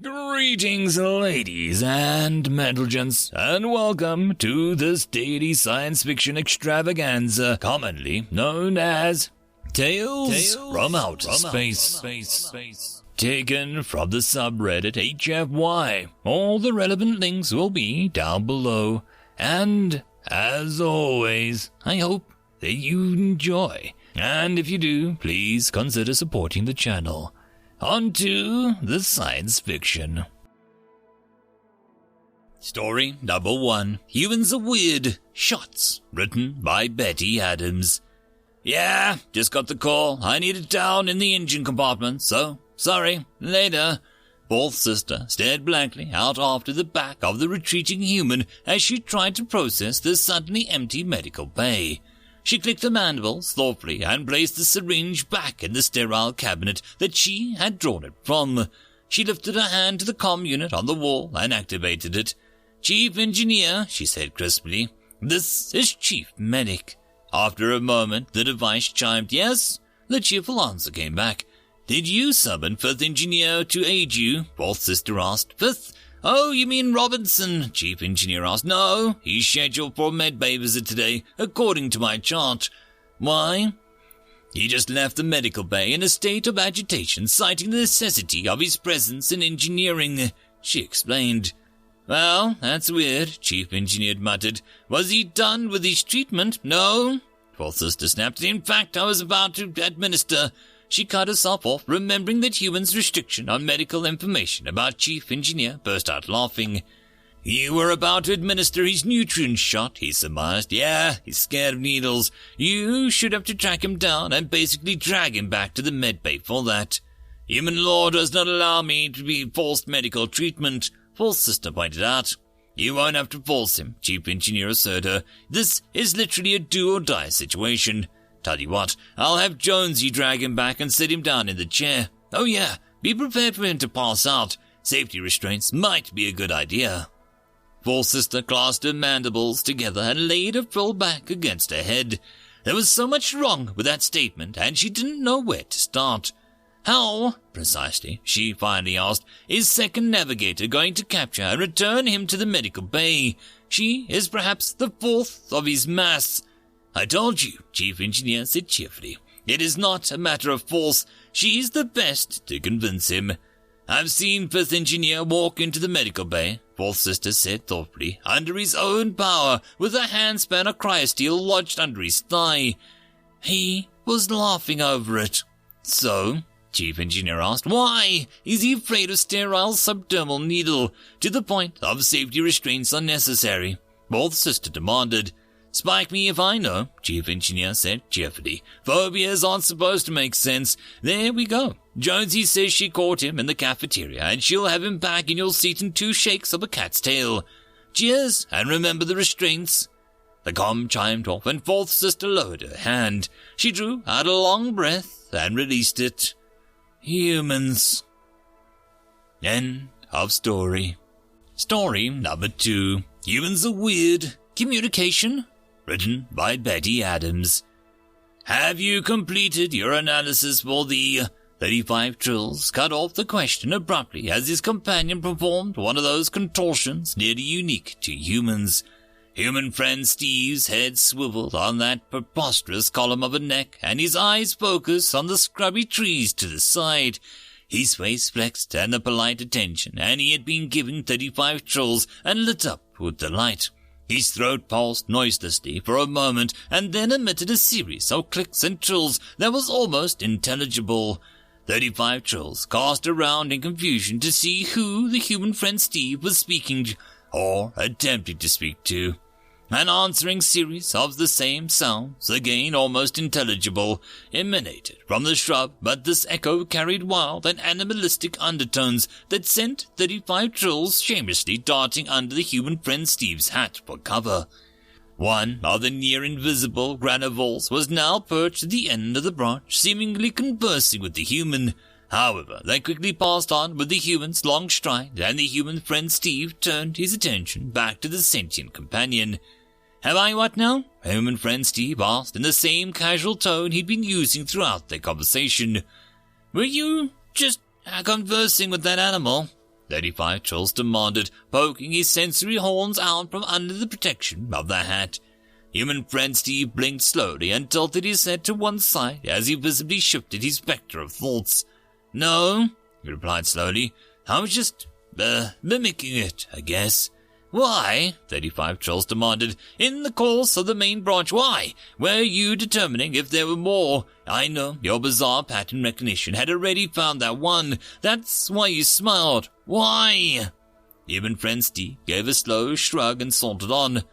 Greetings, ladies and gents, and welcome to this daily science fiction extravaganza, commonly known as Tales from Outer Space. Taken from the subreddit HFY. All the relevant links will be down below. And, as always, I hope that you enjoy. And if you do, please consider supporting the channel. On to the science fiction. Story number 1. Humans are Weird. Shots. Written by Betty Adams. Yeah, just got the call. I need it down in the engine compartment, so sorry. Later. Fourth sister stared blankly out after the back of the retreating human as she tried to process the suddenly empty medical bay. She clicked her mandibles thoughtfully and placed the syringe back in the sterile cabinet that she had drawn it from. She lifted her hand to the comm unit on the wall and activated it. "Chief Engineer," she said crisply. "This is Chief Medic." After a moment, the device chimed. "Yes?" The cheerful answer came back. "Did you summon Fifth Engineer to aid you?" Fourth sister asked. "Fifth? Oh, you mean Robinson?" Chief Engineer asked. "No, he's scheduled for a medbay visit today, according to my chart." "Why?" "He just left the medical bay in a state of agitation, citing the necessity of his presence in engineering," she explained. "Well, that's weird," Chief Engineer muttered. "Was he done with his treatment?" "No," Fourth sister snapped. "In fact, I was about to administer..." She cut herself off, remembering that humans' restriction on medical information about Chief Engineer, burst out laughing. "You were about to administer his nutrient shot," he surmised. "Yeah, he's scared of needles. You should have to track him down and basically drag him back to the medbay for that." "Human law does not allow me to be forced medical treatment," Fourth sister pointed out. "You won't have to force him," Chief Engineer assured her. "This is literally a do-or-die situation. Tell you what, I'll have Jonesy drag him back and sit him down in the chair. Oh yeah, be prepared for him to pass out. Safety restraints might be a good idea." Fourth sister clasped her mandibles together and laid her frill back against her head. There was so much wrong with that statement, and she didn't know where to start. "How, precisely," she finally asked, "is Second Navigator going to capture and return him to the medical bay? She is perhaps the fourth of his mass." "I told you," Chief Engineer said cheerfully. "It is not a matter of force. She's the best to convince him." "I've seen Fifth Engineer walk into the medical bay," Fourth sister said thoughtfully, "under his own power, with a handspan of cryosteel lodged under his thigh." He was laughing over it. "So?" Chief Engineer asked. "Why? Is he afraid of sterile subdermal needle? To the point of safety restraints are necessary?" Fourth sister demanded. "Spike me if I know," Chief Engineer said cheerfully. "Phobias aren't supposed to make sense. There we go. Jonesy says she caught him in the cafeteria, and she'll have him back in your seat in 2 shakes of a cat's tail. Cheers, and remember the restraints." The comm chimed off, and Fourth sister lowered her hand. She drew out a long breath and released it. Humans. End of story. Story number 2. Humans are Weird. Communication. Written by Betty Adams. "Have you completed your analysis for the 35 trills?" cut off the question abruptly as his companion performed one of those contortions nearly unique to humans. Human friend Steve's head swiveled on that preposterous column of a neck, and his eyes focused on the scrubby trees to the side. His face flexed at the polite attention, and he had been given 35 trills and lit up with delight. His throat pulsed noiselessly for a moment and then emitted a series of clicks and trills that was almost intelligible. 35 trills cast around in confusion to see who the human friend Steve was speaking to, or attempting to speak to. An answering series of the same sounds, again almost intelligible, emanated from the shrub, but this echo carried wild and animalistic undertones that sent 35 trills shamelessly darting under the human friend Steve's hat for cover. One of the near-invisible granivores was now perched at the end of the branch, seemingly conversing with the human. However, they quickly passed on with the human's long stride, and the human friend Steve turned his attention back to the sentient companion. "Have I what now?" Human friend Steve asked in the same casual tone he'd been using throughout their conversation. "Were you just conversing with that animal?" 35 Trills demanded, poking his sensory horns out from under the protection of the hat. Human friend Steve blinked slowly and tilted his head to one side as he visibly shifted his vector of thoughts. No, he replied slowly. I was just, mimicking it, I guess. Why? 35 Trills demanded. In the course of the main branch, why? Were you determining if there were more? I know your bizarre pattern recognition had already found that one. That's why you smiled. Why? Human friend Steve gave a slow shrug and sauntered on.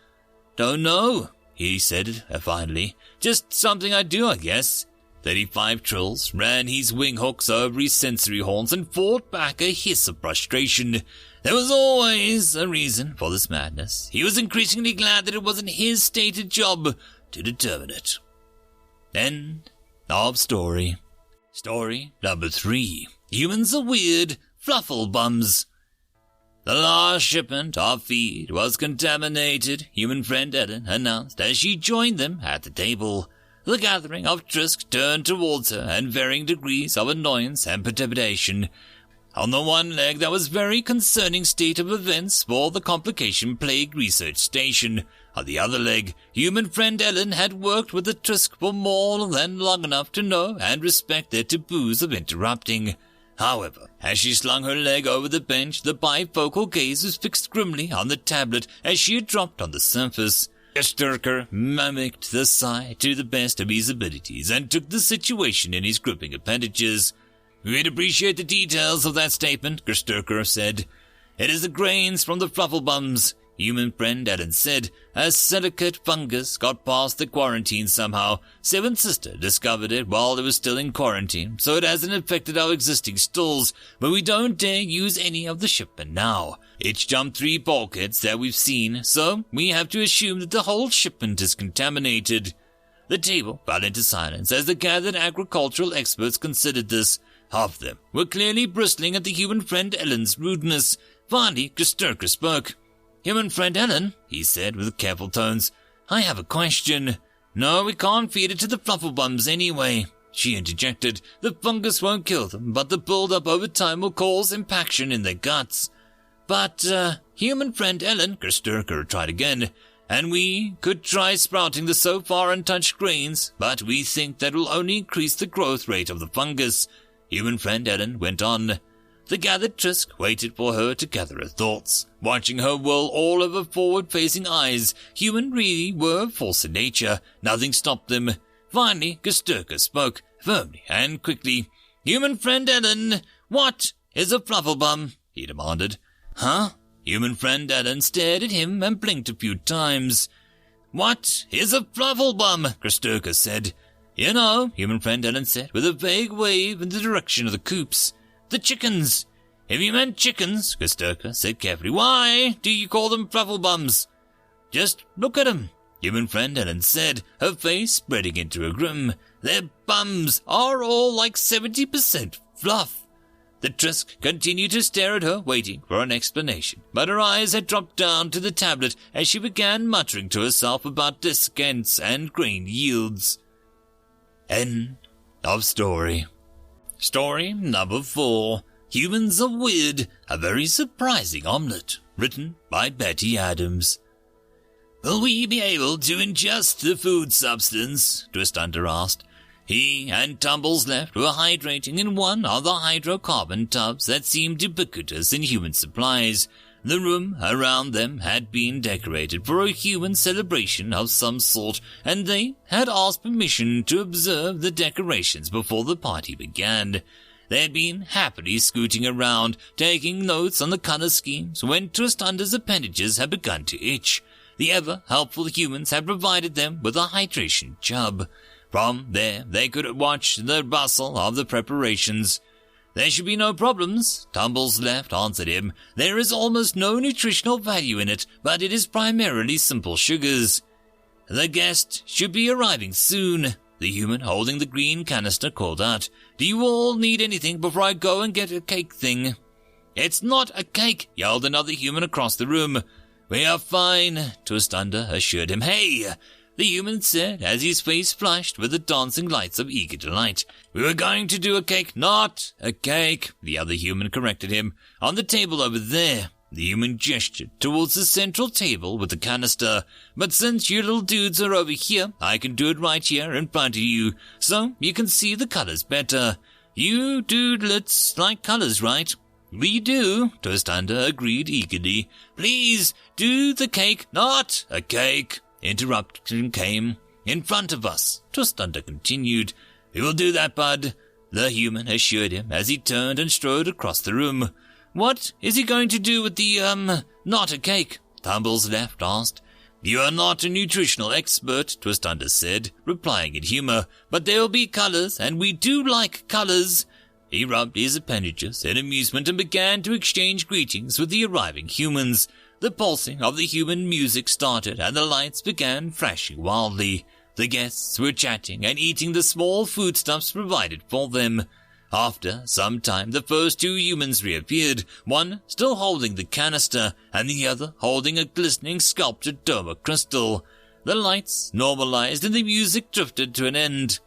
Don't know, he said finally. Just something I do, I guess. 35 Trills ran his wing hooks over his sensory horns and fought back a hiss of frustration. There was always a reason for this madness. He was increasingly glad that it wasn't his stated job to determine it. End of story. Story number 3. Humans are weird, Fluffel bums. The last shipment of feed was contaminated, human friend Ellen announced as she joined them at the table. The gathering of Trisk turned towards her in varying degrees of annoyance and perturbation. On the one leg, there was very concerning state of events for the Complication Plague Research Station. On the other leg, human friend Ellen had worked with the Trisk for more than long enough to know and respect their taboos of interrupting. However, as she slung her leg over the bench, the bifocal gaze was fixed grimly on the tablet as she had dropped on the surface. Sturker mimicked the sigh to the best of his abilities and took the situation in his gripping appendages. We'd appreciate the details of that statement, Sturker said. It is the grains from the Fluffel bums, human friend Ellen said. A silicate fungus got past the quarantine somehow. Seventh Sister discovered it while it was still in quarantine, so it hasn't affected our existing stores, but we don't dare use any of the shipment now. It's jumped 3 bulkheads that we've seen, so we have to assume that the whole shipment is contaminated. The table fell into silence as the gathered agricultural experts considered this. Half of them were clearly bristling at the human friend Ellen's rudeness. Finally, Sturker spoke. Human friend Ellen, he said with careful tones, I have a question. No, we can't feed it to the Fluffel bums anyway, she interjected. The fungus won't kill them, but the build-up over time will cause impaction in their guts. But, human friend Ellen, Sturker tried again, and we could try sprouting the so far untouched grains, but we think that will only increase the growth rate of the fungus. Human friend Ellen went on. The gathered Trisk waited for her to gather her thoughts. Watching her whirl all over forward-facing eyes, human really were force in nature. Nothing stopped them. Finally, Sturker spoke, firmly and quickly. Human friend Ellen, what is a Fluffel bum? He demanded. Huh? Human friend Ellen stared at him and blinked a few times. What is a Fluffel bum? Sturker said. You know, human friend Ellen said, with a vague wave in the direction of the coops. The chickens. If you meant chickens, Sturker said carefully, why do you call them Fluffel bums? Just look at 'em, human friend Ellen said, her face spreading into a grin. Their bums are all like 70% fluff. The Trisk continued to stare at her, waiting for an explanation, but her eyes had dropped down to the tablet as she began muttering to herself about discounts and grain yields. End of story. Story number 4. Humans are weird, a very surprising omelet, written by Betty Adams. Will we be able to ingest the food substance? Twistunder asked. He and Tumbles left were hydrating in one of the hydrocarbon tubs that seemed ubiquitous in human supplies. The room around them had been decorated for a human celebration of some sort, and they had asked permission to observe the decorations before the party began. They had been happily scooting around, taking notes on the color schemes, when Twistunder's appendages had begun to itch. The ever-helpful humans had provided them with a hydration tub. From there, they could watch the bustle of the preparations. There should be no problems, Tumbles left answered him. There is almost no nutritional value in it, but it is primarily simple sugars. The guest should be arriving soon, the human holding the green canister called out. Do you all need anything before I go and get a cake thing? It's not a cake, yelled another human across the room. We are fine, Twistunder assured him. Hey, the human said as his face flushed with the dancing lights of eager delight. We were going to do a cake, not a cake, the other human corrected him. On the table over there. The human gestured towards the central table with the canister. But since you little dudes are over here, I can do it right here in front of you, so you can see the colors better. You dudelets like colors, right? We do, Twist Under agreed eagerly. Please, do the cake, not a cake. Interruption came. In front of us, Twist Under continued. We will do that, bud, the human assured him as he turned and strode across the room. What is he going to do with the, not a cake? Tumbles Left asked. You are not a nutritional expert, Twist Under said, replying in humor, but there will be colors, and we do like colors. He rubbed his appendages in amusement and began to exchange greetings with the arriving humans. The pulsing of the human music started, and the lights began flashing wildly. The guests were chatting and eating the small foodstuffs provided for them. After some time, the first two humans reappeared, one still holding the canister, and the other holding a glistening sculptured dome of crystal. The lights normalized and the music drifted to an end.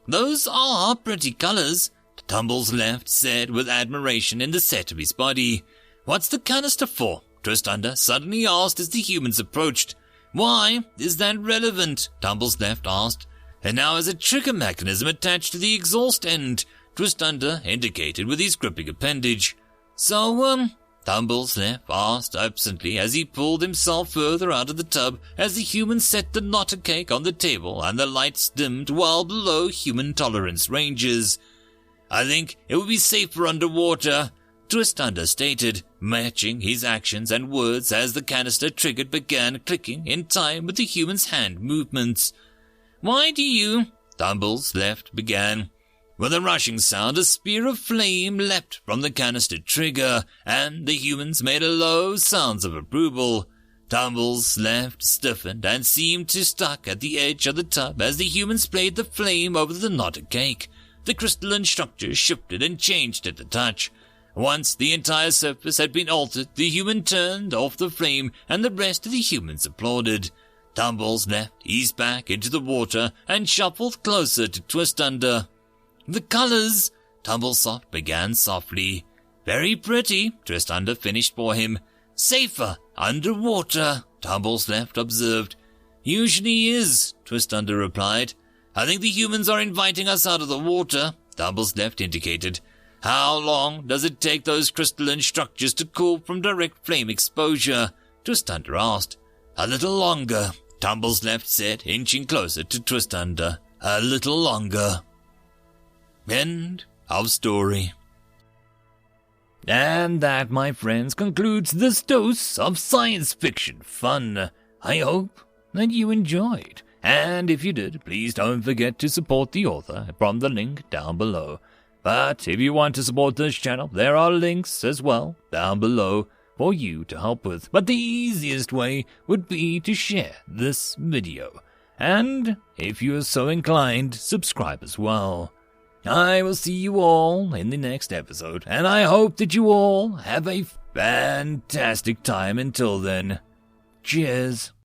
Those are pretty colors, Tumbles Left said with admiration in the set of his body. What's the canister for? Twist Under suddenly asked as the humans approached. Why is that relevant? Tumbles Left asked. And now has a trigger mechanism attached to the exhaust end, Twist Under indicated with his gripping appendage. So, Tumbles Left asked absently as he pulled himself further out of the tub as the human set the knotter cake on the table and the lights dimmed well below human tolerance ranges. I think it would be safer underwater, Twist Under stated, matching his actions and words as the canister triggered began clicking in time with the human's hand movements. Why do you? Tumbles Left began. With a rushing sound, a spear of flame leapt from the canister trigger, and the humans made a low sounds of approval. Tumbles Left stiffened and seemed to stuck at the edge of the tub as the humans played the flame over the knotted cake. The crystalline structure shifted and changed at the touch. Once the entire surface had been altered, the human turned off the flame, and the rest of the humans applauded. Tumbles Left eased back into the water and shuffled closer to Twist Under. The colors, Tumblesoft began softly. Very pretty, Twist Under finished for him. Safer underwater, Tumbles Left observed. Usually is, Twist Under replied. I think the humans are inviting us out of the water, Tumbles Left indicated. How long does it take those crystalline structures to cool from direct flame exposure? Twist Under asked. A little longer, Tumbles Left said, inching closer to Twist Under. A little longer. End of story. And that, my friends, concludes this dose of science fiction fun. I hope that you enjoyed. And if you did, please don't forget to support the author from the link down below. But if you want to support this channel, there are links as well down below for you to help with. But the easiest way would be to share this video. And if you are so inclined, subscribe as well. I will see you all in the next episode, and I hope that you all have a fantastic time until then. Cheers.